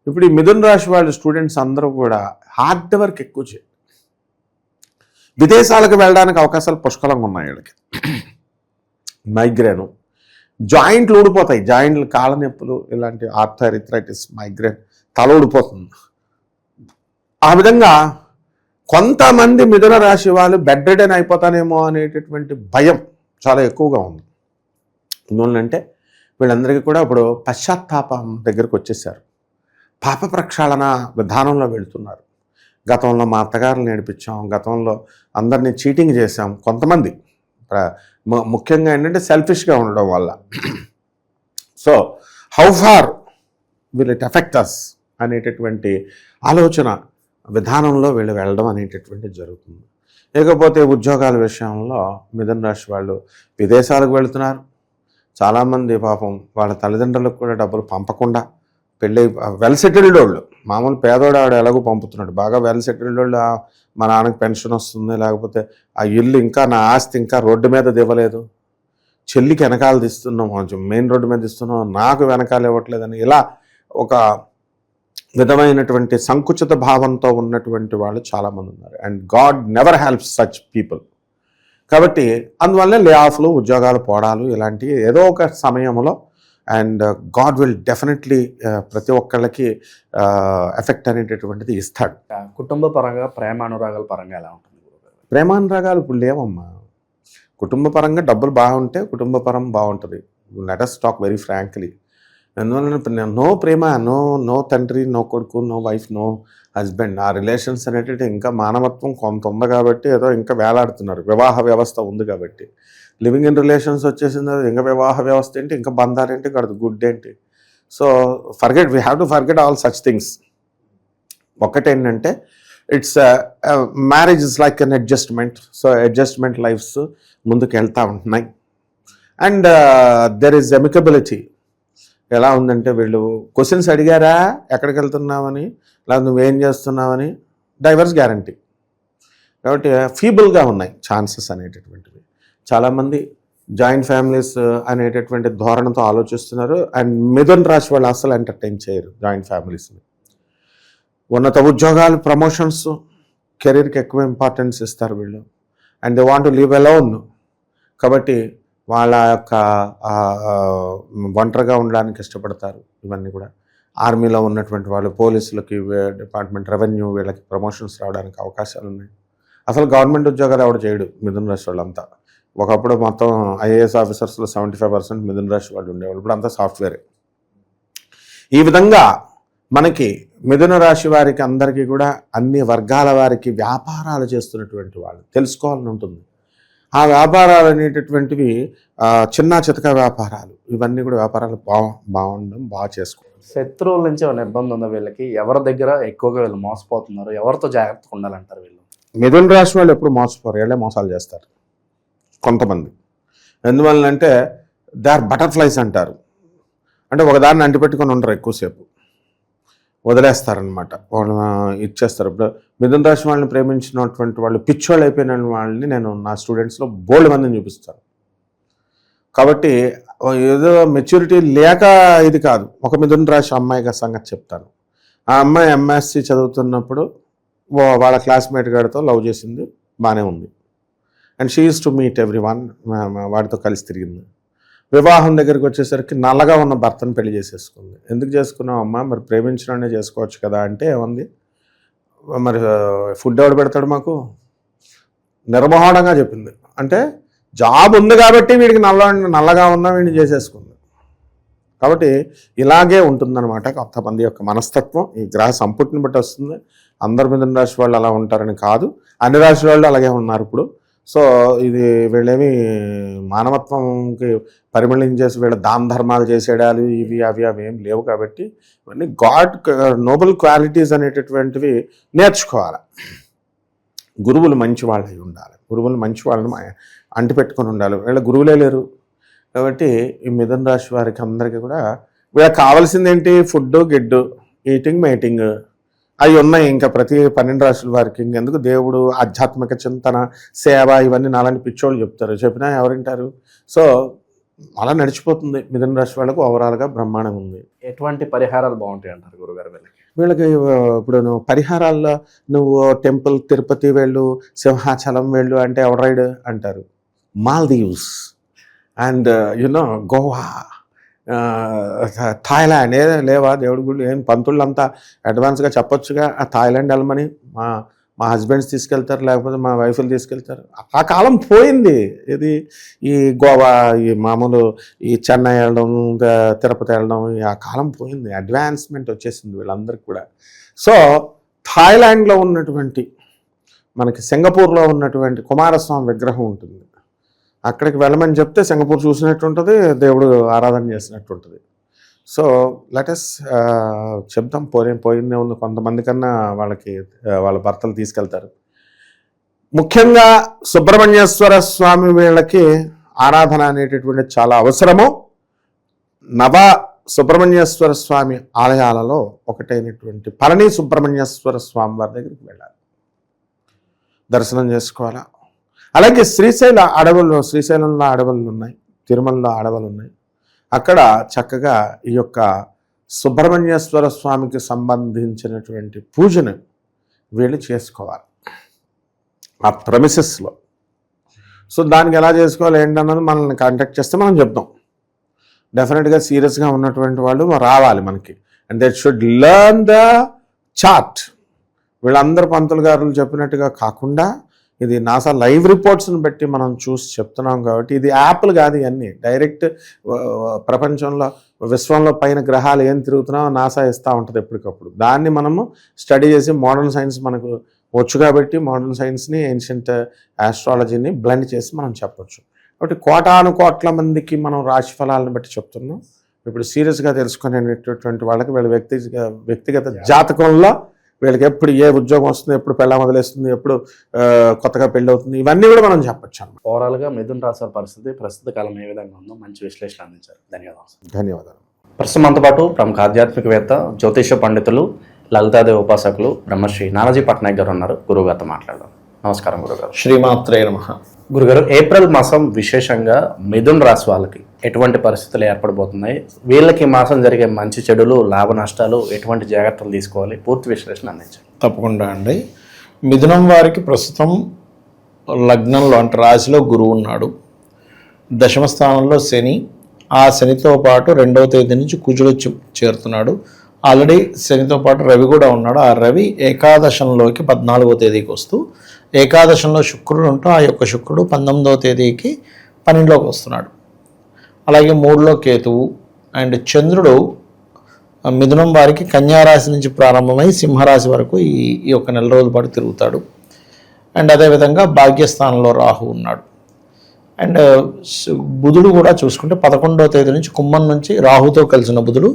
ఇప్పుడు ఈ మిథున రాశి వాళ్ళ స్టూడెంట్స్ అందరూ కూడా హార్డ్ వర్క్ ఎక్కువ చేయాలి. విదేశాలకు వెళ్ళడానికి అవకాశాలు పుష్కలంగా ఉన్నాయి వీళ్ళకి. మైగ్రేను, జాయింట్లు ఊడిపోతాయి, జాయింట్లు కాళ్ళ నొప్పులు, ఇలాంటి ఆర్థరైటిస్, మైగ్రేన్, తల ఊడిపోతుంది. ఆ విధంగా కొంతమంది మిథున రాశి వాళ్ళు బెడ్ రిడెన్ అయిపోతానేమో అనేటటువంటి భయం చాలా ఎక్కువగా ఉంది. ఎందుకంటే వీళ్ళందరికీ కూడా ఇప్పుడు పశ్చాత్తాపం దగ్గరకు వచ్చేసారు, పాప ప్రక్షాళన విధానంలో వెళుతున్నారు. గతంలో మా అత్తగారులు నేర్పించాం, గతంలో అందరినీ చీటింగ్ చేశాం. కొంతమంది ముఖ్యంగా ఏంటంటే సెల్ఫిష్గా ఉండడం వల్ల. So how far will it affect us అనేటటువంటి ఆలోచన విధానంలో వీళ్ళు వెళ్ళడం అనేటటువంటిది జరుగుతుంది. లేకపోతే ఉద్యోగాల విషయంలో మిథున రాశి వాళ్ళు విదేశాలకు వెళుతున్నారు. చాలామంది పాపం వాళ్ళ తల్లిదండ్రులకు కూడా డబ్బులు పంపకుండా పెళ్ళి వెల్ సెటిల్డ్ వాళ్ళు, మామూలు పేదోడు ఆవిడ ఎలాగో పంపుతున్నాడు, బాగా వెల్ సెటిల్డ్ వాళ్ళు మా నాన్నకి పెన్షన్ వస్తుంది, లేకపోతే ఆ ఇల్లు ఇంకా నా ఆస్తి ఇంకా రోడ్డు మీద దివ్వలేదు, చెల్లికి వెనకాల తీస్తున్నాం, మెయిన్ రోడ్డు మీద ఇస్తున్నాం, నాకు వెనకాల ఇవ్వట్లేదని ఇలా ఒక విధమైనటువంటి సంకుచిత భావంతో ఉన్నటువంటి వాళ్ళు చాలామంది ఉన్నారు. And God never helps such people. కాబట్టి అందువల్ల లే ఆఫ్లు, ఉద్యోగాలు పోవడాలు ఇలాంటివి ఏదో ఒక సమయంలో అండ్ గాడ్ విల్ డెఫినెట్లీ ప్రతి ఒక్కళ్ళకి ఎఫెక్ట్ అనేటటువంటిది ఇస్తాడు. కుటుంబ పరంగా ప్రేమానురాగాల పరంగా ఎలా ఉంటుంది? ప్రేమానురాగాలు ఇప్పుడు లేవమ్మా. కుటుంబ పరంగా డబ్బులు బాగుంటే కుటుంబ పరం బాగుంటుంది. Let us talk very frankly. అందువల్ల నో ప్రేమ, నో తండ్రి, నో కొడుకు, నో వైఫ్, నో హస్బెండ్, ఆ రిలేషన్స్ అనేటివి ఇంకా మానవత్వం కొంత ఉంది కాబట్టి ఏదో ఇంకా వేలాడుతున్నారు. వివాహ వ్యవస్థ ఉంది కాబట్టి లివింగ్ ఇన్ రిలేషన్స్ వచ్చేసింది. ఇంకా వివాహ వ్యవస్థ ఏంటి, ఇంకా బంధాలు ఏంటి, గడదు గుడ్ ఏంటి. So we have to forget all such things. ఒకటేంటంటే it's marriage is like an adjustment. So adjustment lives ముందుకు వెళ్తూ ఉంటున్నాయి. And there is amicability. ఎలా ఉందంటే వీళ్ళు క్వశ్చన్స్ అడిగారా ఎక్కడికి వెళ్తున్నామని, లేదా నువ్వేం చేస్తున్నావని, డైవర్స్ గ్యారంటీ. కాబట్టి ఫీబుల్గా ఉన్నాయి ఛాన్సెస్ అనేటటువంటివి. చాలామంది జాయింట్ ఫ్యామిలీస్ అనేటటువంటి ధోరణితో ఆలోచిస్తున్నారు. అండ్ మిథున రాశి వాళ్ళు అసలు ఎంటర్టైన్ చేయరు జాయింట్ ఫ్యామిలీస్ని. ఉన్నత ఉద్యోగాలు, ప్రమోషన్స్, కెరీర్కి ఎక్కువ ఇంపార్టెన్స్ ఇస్తారు వీళ్ళు. And they want to live alone. కాబట్టి వాళ్ళ యొక్క ఒంటరిగా ఉండడానికి ఇష్టపడతారు. ఇవన్నీ కూడా ఆర్మీలో ఉన్నటువంటి వాళ్ళు, పోలీసులకి, డిపార్ట్మెంట్, రెవెన్యూ, వీళ్ళకి ప్రమోషన్స్ రావడానికి అవకాశాలు ఉన్నాయి. అసలు గవర్నమెంట్ ఉద్యోగాలు ఎవడు చేయడు మిథున రాశి వాళ్ళంతా. ఒకప్పుడు మొత్తం ఐఏఎస్ ఆఫీసర్స్లో 75% మిథున రాశి వాళ్ళు ఉండేవాళ్ళు, ఇప్పుడు అంతా సాఫ్ట్వేరే. ఈ విధంగా మనకి మిథున రాశి వారికి అందరికీ కూడా అన్ని వర్గాల వారికి వ్యాపారాలు చేస్తున్నటువంటి వాళ్ళు తెలుసుకోవాలని ఉంటుంది. ఆ వ్యాపారాలు అనేటటువంటివి చిన్న చితక వ్యాపారాలు, ఇవన్నీ కూడా వ్యాపారాలు బాగుండడం, బాగా చేసుకోవాలి. శత్రువుల నుంచి ఏమైనా ఇబ్బంది ఉందా వీళ్ళకి? ఎవరి దగ్గర ఎక్కువగా వీళ్ళు మోసపోతున్నారు? ఎవరితో జాగ్రత్తగా ఉండాలంటారు వీళ్ళు? మిథున రాశి వాళ్ళు ఎప్పుడు మోసపోరు, వీళ్ళే మోసాలు చేస్తారు కొంతమంది. ఎందువల్లంటే దే ఆర్ బటర్ఫ్లైస్ అంటారు. అంటే ఒకదాన్ని అంటిపెట్టుకొని ఉండరు, ఎక్కువసేపు వదిలేస్తారనమాట, వాళ్ళు ఇచ్చేస్తారు. ఇప్పుడు మిథున రాశి వాళ్ళని ప్రేమించినటువంటి వాళ్ళు పిచ్చోళ్ళు అయిపోయిన వాళ్ళని నేను నా స్టూడెంట్స్లో బోల్డ్ మందిని చూపిస్తాను. కాబట్టి ఏదో మెచ్యూరిటీ లేక ఇది కాదు. ఒక మిథున రాశి అమ్మాయిగా సంగతి చెప్తాను. ఆ అమ్మాయి MSc చదువుతున్నప్పుడు వాళ్ళ క్లాస్మేట్ గారితో లవ్ చేసింది, బాగానే ఉంది. And she is to meet every one, వాడితో కలిసి తిరిగింది. వివాహం దగ్గరికి వచ్చేసరికి నల్లగా ఉన్న భర్తను పెళ్లి చేసేసుకుంది. ఎందుకు చేసుకున్నావు అమ్మా, మరి ప్రేమించడానే చేసుకోవచ్చు కదా అంటే ఏముంది, మరి ఫుడ్ ఎవడు పెడతాడు మాకు, నిర్మోహంగా చెప్పింది. అంటే జాబ్ ఉంది కాబట్టి వీడికి నల్లగా ఉన్నా వీడిని చేసేసుకుంది. కాబట్టి ఇలాగే ఉంటుందన్నమాట కొంతమంది యొక్క మనస్తత్వం. ఈ గ్రహ సంపుటిని బట్టి వస్తుంది. అందరు మిథున రాశి వాళ్ళు అలా ఉంటారని కాదు, అన్ని రాశి వాళ్ళు అలాగే ఉన్నారు ఇప్పుడు. సో ఇది వీళ్ళేమి మానవత్వంకి పరిమళించేసి వీళ్ళ దాన ధర్మాలు చేసేడాలు ఇవి అవి ఏం లేవు. కాబట్టి ఇవన్నీ గాడ్ నోబుల్ క్వాలిటీస్ అనేటటువంటివి నేర్చుకోవాలి. గురువులు మంచి వాళ్ళు అయి ఉండాలి, గురువులు మంచి వాళ్ళని అంటిపెట్టుకొని ఉండాలి. వీళ్ళ గురువులే లేరు. కాబట్టి ఈ మిథున రాశి వారికి అందరికీ కూడా వీళ్ళకి కావాల్సింది ఏంటి, ఫుడ్ గిడ్డు, ఈటింగ్ మేటింగ్, అవి ఉన్నాయి ఇంకా ప్రతి 12 రాశుల వారికి. ఇంకెందుకు దేవుడు, ఆధ్యాత్మిక చింతన, సేవ ఇవన్నీ నాలాంటి పిచ్చోళ్ళు చెప్తారు, చెప్పినా ఎవరింటారు? సో అలా నడిచిపోతుంది. మిథున రాశి వాళ్ళకు ఓవరాల్గా బ్రహ్మాండంగా ఉంది. ఎటువంటి పరిహారాలు బాగుంటాయి అంటారు గురుగారు వీళ్ళకి? వీళ్ళకి ఇప్పుడు నువ్వు పరిహారాల్లో నువ్వు టెంపుల్ తిరుపతి వెళ్ళు, సింహాచలం వెళ్ళు అంటే ఎవరైడ్ అంటారు. మాల్దీవ్స్ అండ్ గోవా, థాయిలాండ్ లేవా దేవుడి గుళ్ళు? ఏం పంతుళ్ళంతా అడ్వాన్స్గా చెప్పొచ్చుగా థాయిలాండ్ వెళ్ళమని. మా హస్బెండ్స్ తీసుకెళ్తారు, లేకపోతే మా వైఫ్లు తీసుకెళ్తారు. ఆ కాలం పోయింది. ఇది ఈ గోవా, ఈ మామూలు ఈ చెన్నై వెళ్ళడం, తిరుపతి వెళ్ళడం, ఆ కాలం పోయింది. అడ్వాన్స్మెంట్ వచ్చేసింది వీళ్ళందరికీ కూడా. సో థాయిలాండ్లో ఉన్నటువంటి, మనకి సింగపూర్లో ఉన్నటువంటి కుమారస్వామి విగ్రహం ఉంటుంది. అక్కడికి వెళ్ళమని చెప్తే సింగపూర్ చూసినట్టు ఉంటుంది, దేవుడు ఆరాధన చేసినట్టు ఉంటుంది. సో లెటస్ చెప్దాం, పోయిందే ఉంది. కొంతమంది కన్నా వాళ్ళ భర్తలు తీసుకెళ్తారు. ముఖ్యంగా సుబ్రహ్మణ్యేశ్వర స్వామి వీళ్ళకి ఆరాధన అనేటటువంటి చాలా అవసరము. నవ సుబ్రహ్మణ్యేశ్వర స్వామి ఆలయాలలో ఒకటైనటువంటి పళని సుబ్రహ్మణ్యేశ్వర స్వామి వారి దగ్గరికి వెళ్ళాలి, దర్శనం చేసుకోవాలా. అలాగే శ్రీశైలంలో అడవులు ఉన్నాయి, తిరుమలలో అడవులు ఉన్నాయి. అక్కడ చక్కగా ఈ యొక్క సుబ్రహ్మణ్యేశ్వర స్వామికి సంబంధించినటువంటి పూజను వీళ్ళు చేసుకోవాలి ఆ ప్రెమిసెస్లో. సో దానికి ఎలా చేసుకోవాలి ఏంటన్నది మనల్ని కాంటాక్ట్ చేస్తే మనం చెప్తాం. డెఫినెట్గా సీరియస్గా ఉన్నటువంటి వాళ్ళు రావాలి మనకి. And they should learn the chart. వీళ్ళందరూ పంతులు గారులు చెప్పినట్టుగా కాకుండా ఇది నాసా లైవ్ రిపోర్ట్స్ని బట్టి మనం చూసి చెప్తున్నాం కాబట్టి ఇది యాప్లు కాదు, ఇవన్నీ డైరెక్ట్ ప్రపంచంలో విశ్వంలో పైన గ్రహాలు ఏం తిరుగుతున్నామో నాసా ఇస్తూ ఉంటుంది ఎప్పటికప్పుడు. దాన్ని మనము స్టడీ చేసి మోడర్న్ సైన్స్ మనకు వచ్చు కాబట్టి మోడర్న్ సైన్స్ని ఏన్షియంట్ ఆస్ట్రాలజీని బ్లెండ్ చేసి మనం చెప్పొచ్చు. కాబట్టి కోట్ల మందికి మనం రాశి ఫలాలను బట్టి చెప్తున్నాం. ఇప్పుడు సీరియస్గా తెలుసుకునేటటువంటి వాళ్ళకి వీళ్ళ వ్యక్తిగత జాతకంలో వీళ్ళకి ఎప్పుడు ఏ ఉద్యోగం వస్తుంది, ఎప్పుడు పెళ్ళ మొదలేస్తుంది, ఎప్పుడు కొత్తగా పెళ్ళి అవుతుంది, ఇవన్నీ కూడా మనం చెప్పొచ్చు. ఓవరాల్గా మిథున రాశి పరిస్థితి ప్రస్తుత కాలం ఏ విధంగా ఉందో మంచి విశ్లేషణ అందించారు. ధన్యవాదాలు. ప్రస్తుతం మనతో పాటు ప్రముఖ ఆధ్యాత్మికవేత్త, జ్యోతిష పండితులు, లలితాదేవి ఉపాసకులు బ్రహ్మశ్రీ నానాజీ పట్నాయక్ గారు ఉన్నారు. గురువుగారితో మాట్లాడదాం. నమస్కారం గురుగారు. శ్రీమాత్రే నమః. గురుగారు, ఏప్రిల్ మాసం విశేషంగా మిథున రాశి వాళ్ళకి ఎటువంటి పరిస్థితులు ఏర్పడబోతున్నాయి? వీళ్ళకి మాసం జరిగే మంచి చెడులు, లాభ నష్టాలు, ఎటువంటి జాగ్రత్తలు తీసుకోవాలి? పూర్తి విశ్లేషణ అందించండి. తప్పకుండా అండి. మిథునం వారికి ప్రస్తుతం లగ్నంలో అంటే రాశిలో గురువు ఉన్నాడు, దశమ స్థానంలో శని, ఆ శనితో పాటు 2వ తేదీ నుంచి కుజుడు చేరుతున్నాడు. ఆల్రెడీ శనితో పాటు రవి కూడా ఉన్నాడు. ఆ రవి ఏకాదశంలోకి 14వ తేదీకి వస్తూ ఏకాదశంలో శుక్రుడు ఉంటూ ఆ యొక్క శుక్రుడు 19వ తేదీకి 12లోకి వస్తున్నాడు. అలాగే 3లో కేతువు అండ్ చంద్రుడు మిథునం వారికి కన్యారాశి నుంచి ప్రారంభమై సింహరాశి వరకు ఈ యొక్క నెల రోజుల పాటు తిరుగుతాడు. అండ్ అదేవిధంగా భాగ్యస్థానంలో రాహు ఉన్నాడు. అండ్ బుధుడు కూడా చూసుకుంటే 11వ తేదీ నుంచి కుంభం నుంచి రాహుతో కలిసిన బుధుడు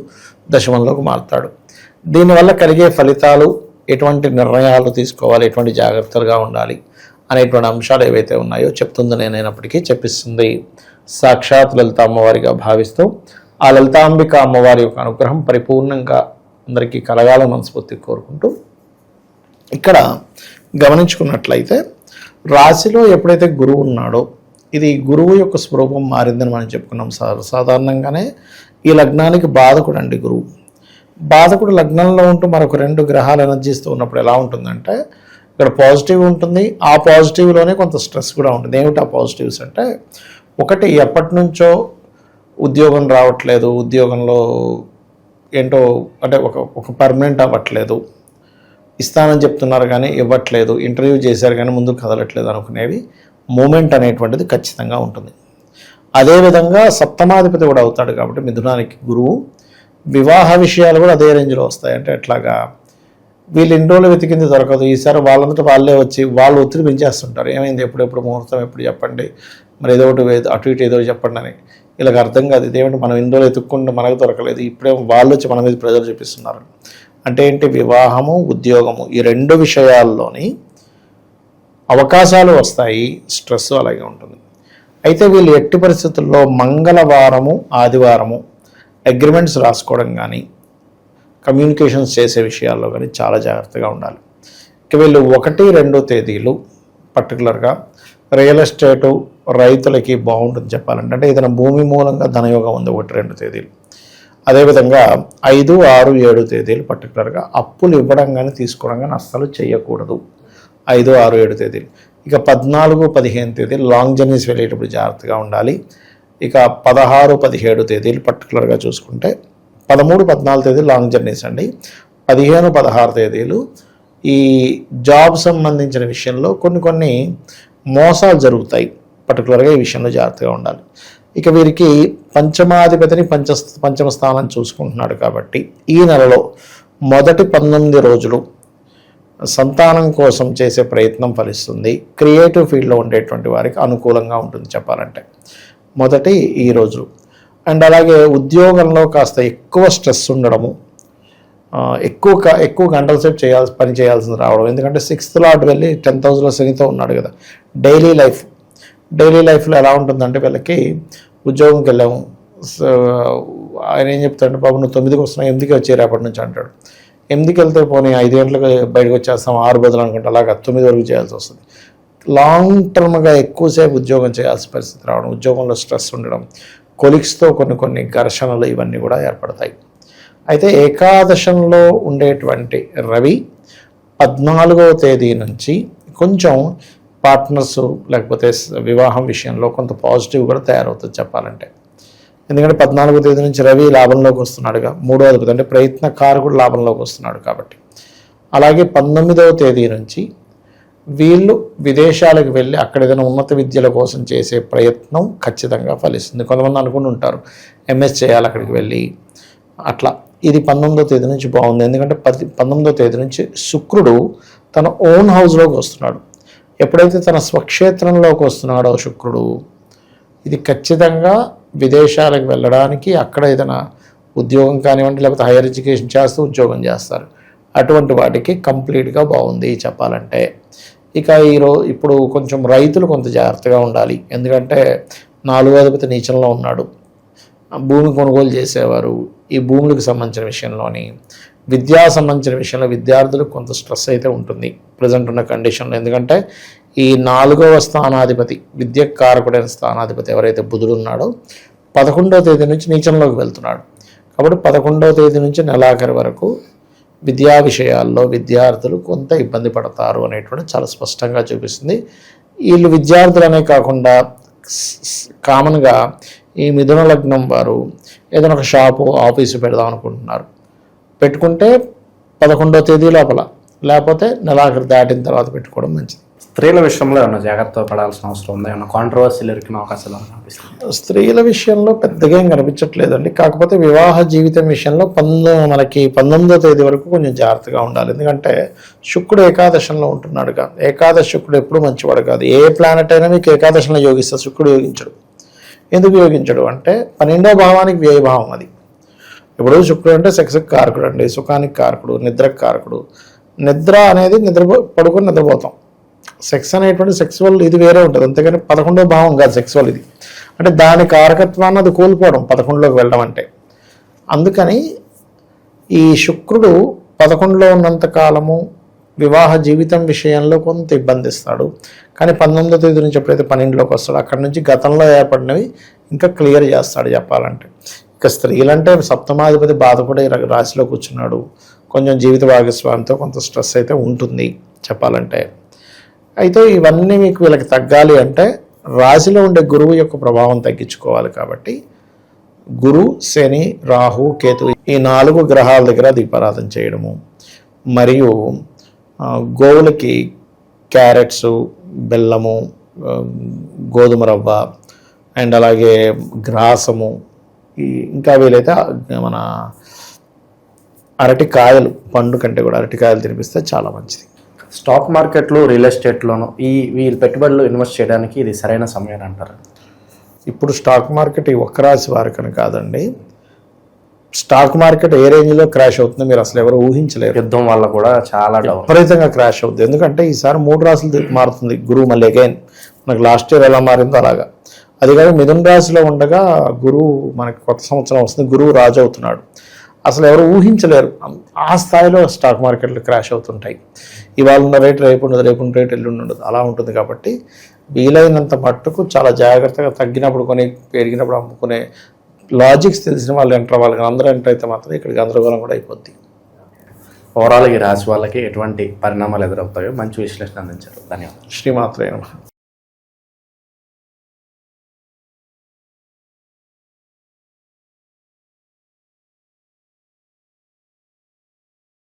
దశమంలోకి మారుతాడు. దీనివల్ల కలిగే ఫలితాలు, ఎటువంటి నిర్ణయాలు తీసుకోవాలి, ఎటువంటి జాగ్రత్తలుగా ఉండాలి అనేటువంటి అంశాలు ఏవైతే ఉన్నాయో చెప్తుంది నేనైనప్పటికీ చెప్పిస్తుంది సాక్షాత్ లలిత అమ్మవారిగా భావిస్తూ ఆ లలితాంబిక అమ్మవారి యొక్క అనుగ్రహం పరిపూర్ణంగా అందరికీ కలగాలని మనస్ఫూర్తిగా కోరుకుంటూ, ఇక్కడ గమనించుకున్నట్లయితే రాశిలో ఎప్పుడైతే గురువు ఉన్నాడో ఇది గురువు యొక్క స్వరూపం మారిందని మనం చెప్పుకున్నాం. సాధారణంగానే ఈ లగ్నానికి బాధకుడు అండి గురువు. బాధకుడు లగ్నంలో ఉంటూ మరొక 2 గ్రహాలు ఎనర్జీస్తూ ఉన్నప్పుడు ఎలా ఉంటుందంటే ఇక్కడ పాజిటివ్ ఉంటుంది, ఆ పాజిటివ్లోనే కొంత స్ట్రెస్ కూడా ఉంటుంది. ఏమిటి ఆ పాజిటివ్స్ అంటే, ఒకటి ఎప్పటి నుంచో ఉద్యోగం రావట్లేదు, ఉద్యోగంలో ఏంటో అంటే ఒక పర్మనెంట్ అవ్వట్లేదు, ఇస్తానని చెప్తున్నారు కానీ ఇవ్వట్లేదు, ఇంటర్వ్యూ చేశారు కానీ ముందుకు కదలట్లేదు అనుకునేవి మూమెంట్ అనేటువంటిది ఖచ్చితంగా ఉంటుంది. అదేవిధంగా సప్తమాధిపతి కూడా అవుతాడు కాబట్టి మిథునానికి గురువు, వివాహ విషయాలు కూడా అదే రేంజ్లో వస్తాయి. అంటే ఎట్లాగా వీళ్ళు ఇన్ని రోజులు వెతికింది దొరకదు, ఈసారి వాళ్ళంతటా వాళ్ళే వచ్చి వాళ్ళు ఒత్తిడి పెంచేస్తుంటారు. ఏమైంది, ఎప్పుడెప్పుడు ముహూర్తం, ఎప్పుడు చెప్పండి, మరి ఏదో ఒకటి అటు ఇటు ఏదో చెప్పండి అని. వీళ్ళకి అర్థం కాదు, ఇదేమిటి మనం ఇన్ని రోజులు ఎత్తుక్కుంటే మనకు దొరకలేదు, ఇప్పుడే వాళ్ళు వచ్చి మన మీద ప్రజలు చూపిస్తున్నారు. అంటే ఏంటి, వివాహము, ఉద్యోగము ఈ 2 విషయాల్లోని అవకాశాలు వస్తాయి, స్ట్రెస్ అలాగే ఉంటుంది. అయితే వీళ్ళు ఎట్టి పరిస్థితుల్లో మంగళవారము, ఆదివారము అగ్రిమెంట్స్ రాసుకోవడం కానీ, కమ్యూనికేషన్స్ చేసే విషయాల్లో కానీ చాలా జాగ్రత్తగా ఉండాలి. ఇక వీళ్ళు 1, 2 తేదీలు పర్టికులర్గా రియల్ ఎస్టేటు రైతులకి బాగుంటుంది చెప్పాలంటే. అంటే ఏదైనా భూమి మూలంగా ధనయోగం ఉంది 1, 2 తేదీలు. అదేవిధంగా 5, 6, 7 తేదీలు పర్టికులర్గా అప్పులు ఇవ్వడం కానీ తీసుకోవడం కానీ అస్సలు చేయకూడదు. 5, 6, 7 తేదీలు. ఇక 14, 15 తేదీలు లాంగ్ జర్నీస్ వెళ్ళేటప్పుడు జాగ్రత్తగా ఉండాలి. ఇక 16, 17 తేదీలు పర్టికులర్గా చూసుకుంటే 13, 14 తేదీలు లాంగ్ జర్నీస్ అండి. 15, 16 తేదీలు ఈ జాబ్ సంబంధించిన విషయంలో కొన్ని మోసాలు జరుగుతాయి. పర్టికులర్గా ఈ విషయంలో జాగ్రత్తగా ఉండాలి. ఇక వీరికి పంచమాధిపతిని పంచమ స్థానం చూసుకుంటున్నాడు కాబట్టి ఈ నెలలో మొదటి 19 రోజులు సంతానం కోసం చేసే ప్రయత్నం ఫలిస్తుంది. క్రియేటివ్ ఫీల్డ్లో ఉండేటువంటి వారికి అనుకూలంగా ఉంటుంది చెప్పాలంటే మొదటి ఈ రోజులు. అండ్ అలాగే ఉద్యోగంలో కాస్త ఎక్కువ స్ట్రెస్ ఉండడము, ఎక్కువ గంటల సేపు పని చేయాల్సింది రావడం. ఎందుకంటే 6th లార్డ్ వెళ్ళి 10th హౌస్లో శనితో ఉన్నాడు కదా. డైలీ లైఫ్లో ఎలా ఉంటుందంటే వీళ్ళకి ఉద్యోగంకి వెళ్ళాము, ఆయన ఏం చెప్తాడంటే బాబు నువ్వు 9కి వస్తున్నావు, 8కి వచ్చే రేపటి నుంచి అంటాడు. 8కి వెళ్తే పోనీ 5 గంటలకు బయటకు వచ్చేస్తాం, 6 బదులు అనుకుంటే అలాగా 9 వరకు చేయాల్సి వస్తుంది. లాంగ్ టర్మ్గా ఎక్కువసేపు ఉద్యోగం చేయాల్సిన పరిస్థితి రావడం, ఉద్యోగంలో స్ట్రెస్ ఉండడం, కొలీగ్స్తో కొన్ని ఘర్షణలు ఇవన్నీ కూడా ఏర్పడతాయి. అయితే ఏకాదశంలో ఉండేటువంటి రవి 14వ తేదీ నుంచి కొంచెం పార్ట్నర్స్ లేకపోతే వివాహం విషయంలో కొంత పాజిటివ్ కూడా తయారవుతుంది చెప్పాలంటే. ఎందుకంటే 14వ తేదీ నుంచి రవి లాభంలోకి వస్తున్నాడుగా, 3వ అధిపతి అంటే ప్రయత్నకారకుడు లాభంలోకి వస్తున్నాడు కాబట్టి. అలాగే 19వ తేదీ నుంచి వీళ్ళు విదేశాలకు వెళ్ళి అక్కడ ఏదైనా ఉన్నత విద్యల కోసం చేసే ప్రయత్నం ఖచ్చితంగా ఫలిస్తుంది. కొంతమంది అనుకుని ఉంటారు ఎంఎస్ చేయాలి అక్కడికి వెళ్ళి అట్లా. ఇది 19వ తేదీ నుంచి బాగుంది. ఎందుకంటే 19వ తేదీ నుంచి శుక్రుడు తన ఓన్ హౌస్లోకి వస్తున్నాడు. ఎప్పుడైతే తన స్వక్షేత్రంలోకి వస్తున్నాడో శుక్రుడు, ఇది ఖచ్చితంగా విదేశాలకు వెళ్ళడానికి, అక్కడ ఏదైనా ఉద్యోగం కానివ్వండి లేకపోతే హైయర్ ఎడ్యుకేషన్ చేస్తూ ఉద్యోగం చేస్తారు, అటువంటి వాటికి కంప్లీట్గా బాగుంది చెప్పాలంటే. ఇక ఇప్పుడు కొంచెం రైతులు కొంత జాగ్రత్తగా ఉండాలి. ఎందుకంటే 4వ అధిపతి నీచంలో ఉన్నాడు. భూమి కొనుగోలు చేసేవారు, ఈ భూములకు సంబంధించిన విషయంలోని విద్యా సంబంధించిన విషయంలో విద్యార్థులకు కొంత స్ట్రెస్ అయితే ఉంటుంది ప్రజెంట్ ఉన్న కండిషన్లో. ఎందుకంటే ఈ 4వ స్థానాధిపతి విద్యకారకుడైన స్థానాధిపతి ఎవరైతే బుధుడు ఉన్నాడో 11వ తేదీ నుంచి నీచంలోకి వెళ్తున్నాడు. కాబట్టి 11వ తేదీ నుంచి నెలాఖరి వరకు విద్యా విషయాల్లో విద్యార్థులు కొంత ఇబ్బంది పడతారు అనేటువంటి చాలా స్పష్టంగా చూపిస్తుంది. వీళ్ళు విద్యార్థులనే కాకుండా కామన్గా ఈ మిథున లగ్నం వారు ఏదైనా ఒక షాపు ఆఫీసు పెడదాం అనుకుంటున్నారు, పెట్టుకుంటే 11వ తేదీ లోపల, లేకపోతే నెలాఖరు దాటిన తర్వాత పెట్టుకోవడం మంచిది. స్త్రీల విషయంలో ఏమైనా జాగ్రత్త పడాల్సిన అవసరం ఉందా? ఏమైనా కాంట్రవర్సీలు ఎరికిన అవకాశాలు కనిపిస్తుంది? స్త్రీల విషయంలో పెద్దగా ఏం కనిపించట్లేదండి. కాకపోతే వివాహ జీవితం విషయంలో మనకి 19వ తేదీ వరకు కొంచెం జాగ్రత్తగా ఉండాలి. ఎందుకంటే శుక్రుడు ఏకాదశంలో ఉంటున్నాడుగా. ఏకాదశ శుక్రుడు ఎప్పుడు మంచివాడు కాదు. ఏ ప్లానెట్ అయినా మీకు ఏకాదశంలో యోగిస్తే శుక్రుడు యోగించడు. ఎందుకు యోగించడు అంటే 12వ భావానికి వ్యయభావం అది. ఇప్పుడు శుక్రుడు అంటే సెక్స్కి కారకుడు అండి, సుఖానికి కారకుడు, నిద్రకు కారకుడు. నిద్ర అనేది పడుకొని నిద్రపోతాం. సెక్స్ అనేటువంటి సెక్సువల్ ఇది వేరే ఉంటుంది, అంతేగాని 11వ భావం కాదు సెక్సువల్ ఇది. అంటే దాని కారకత్వాన్ని అది కోల్పోవడం 11లోకి వెళ్ళడం అంటే. అందుకని ఈ శుక్రుడు 11లో ఉన్నంత కాలము వివాహ జీవితం విషయంలో కొంత ఇబ్బంది ఇస్తాడు. కానీ 19వ తేదీ నుంచి ఎప్పుడైతే 12లోకి వస్తాడో అక్కడి నుంచి గతంలో ఏర్పడినవి ఇంకా క్లియర్ చేస్తాడు చెప్పాలంటే. ఇక స్త్రీలంటే సప్తమాధిపతి బాధపడే రాశిలో కూర్చున్నాడు, కొంచెం జీవిత భాగస్వామితో కొంత స్ట్రెస్ అయితే ఉంటుంది చెప్పాలంటే. అయితే ఇవన్నీ మీకు వీళ్ళకి తగ్గాలి అంటే రాశిలో ఉండే గురువు యొక్క ప్రభావం తగ్గించుకోవాలి. కాబట్టి గురు, శని, రాహు, కేతు ఈ 4 గ్రహాల దగ్గర దీపారాధన చేయడము, మరియు గోవులకి క్యారెట్స్, బెల్లము, గోధుమ రవ్వ అండ్ అలాగే గ్రాసము, ఇంకా వీలైతే మన అరటికాయలు, పండు కంటే కూడా అరటికాయలు తినిపిస్తే చాలా మంచిది. స్టాక్ మార్కెట్లు, రియల్ ఎస్టేట్లోను వీళ్ళు పెట్టుబడులు ఇన్వెస్ట్ చేయడానికి ఇది సరైన సమయం అంటారు? ఇప్పుడు స్టాక్ మార్కెట్ ఈ ఒక్క రాశి వారికని కాదండి, స్టాక్ మార్కెట్ ఏ రేంజ్లో క్రాష్ అవుతుందో మీరు అసలు ఎవరు ఊహించలేరు. యుద్ధం వల్ల కూడా చాలా విపరీతంగా క్రాష్ అవుతుంది. ఎందుకంటే ఈసారి 3 రాశులు మారుతుంది గురువు మళ్ళీ అగైన్. మనకు లాస్ట్ ఇయర్ ఎలా మారిందో అలాగా. అది కాదు మిథున రాశిలో ఉండగా గురువు మనకి కొత్త సంవత్సరం వస్తుంది, గురువు రాజు అవుతున్నాడు. అసలు ఎవరు ఊహించలేరు. ఆ స్థాయిలో స్టాక్ మార్కెట్లు క్రాష్ అవుతుంటాయి. ఇవాళ ఉన్న రేటు రేపు ఉండదు, రేపు ఉన్న రేటు ఎల్లుండి ఉండదు, అలా ఉంటుంది. కాబట్టి వీలైనంత మట్టుకు చాలా జాగ్రత్తగా తగ్గినప్పుడు కొని పెరిగినప్పుడు అమ్ముకునే లాజిక్స్ తెలిసిన వాళ్ళు ఎంటర్ అవ్వాలి. అందరూ ఎంటర్ అయితే మాత్రం ఇక్కడ గందరగోళం కూడా అయిపోద్ది. ఓవరాల్ ఈ రాశి వాళ్ళకి ఎటువంటి పరిణామాలు ఎదురవుతాయో మంచి విశ్లేషణ అందించారు. ధన్యవాదాలు. శ్రీమాత్రే నమః.